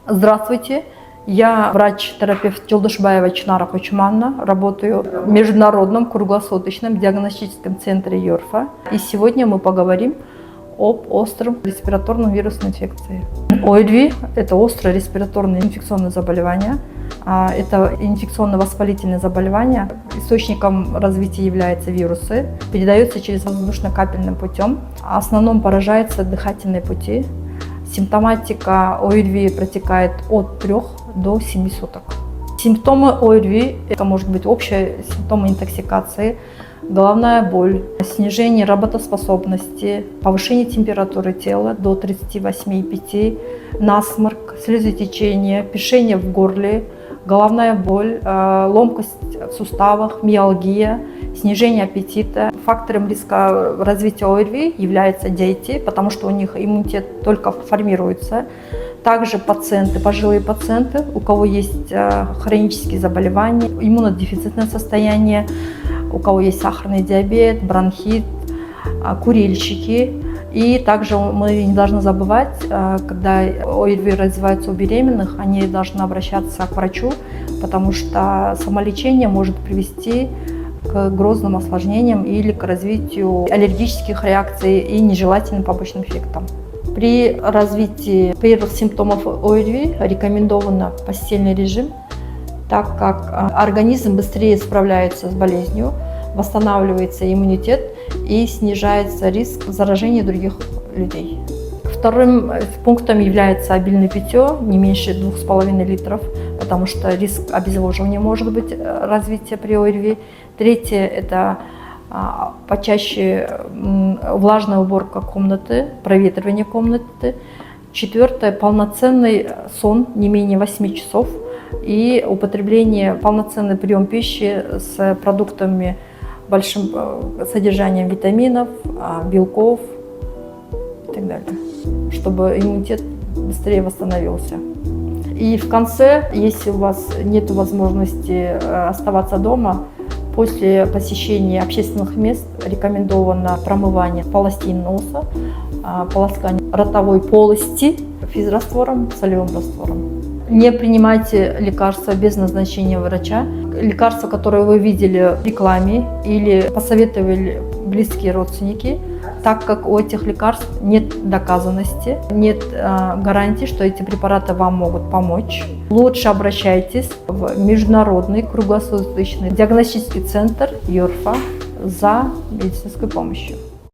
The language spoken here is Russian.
Здравствуйте, я врач-терапевт Жолдошбаева Чынара Кочумановна, работаю в Международном круглосуточном диагностическом центре ЮРФА. И сегодня мы поговорим об остром респираторном вирусной инфекции. ОРВИ – это острое респираторное инфекционное заболевание. Это инфекционно-воспалительное заболевание. Источником развития являются вирусы. Передается через воздушно-капельным путем. В основном поражаются дыхательные пути. Симптоматика ОРВИ протекает от 3 до 7 суток. Симптомы ОРВИ – это может быть общие симптомы интоксикации, головная боль, снижение работоспособности, повышение температуры тела до 38,5, насморк, слезотечение, першение в горле, головная боль, ломкость в суставах, миалгия, снижение аппетита. Фактором риска развития ОРВИ являются дети, потому что у них иммунитет только формируется. Также пациенты, пожилые пациенты, у кого есть хронические заболевания, иммунодефицитное состояние, у кого есть сахарный диабет, бронхит, курильщики. И также мы не должны забывать, когда ОРВИ развивается у беременных, они должны обращаться к врачу, потому что самолечение может привести к грозным осложнениям или к развитию аллергических реакций и нежелательным побочным эффектам. При развитии первых симптомов ОРВИ рекомендован постельный режим, так как организм быстрее справляется с болезнью, восстанавливается иммунитет и снижается риск заражения других людей. Вторым пунктом является обильное питье, не меньше 2,5 литров, потому что риск обезвоживания может быть развитие при ОРВИ. Третье – это почаще влажная уборка комнаты, проветривание комнаты. Четвертое – полноценный сон не менее 8 часов и употребление, полноценный прием пищи с продуктами большим содержанием витаминов, белков и так далее, чтобы иммунитет быстрее восстановился. И в конце, если у вас нет возможности оставаться дома, после посещения общественных мест рекомендовано промывание полостей носа, полоскание ротовой полости физраствором, солевым раствором. Не принимайте лекарства без назначения врача. Лекарства, которые вы видели в рекламе или посоветовали близкие родственники, так как у этих лекарств нет доказанности, нет гарантии, что эти препараты вам могут помочь. Лучше обращайтесь в Международный круглосуточный диагностический центр ЮРФА за медицинской помощью.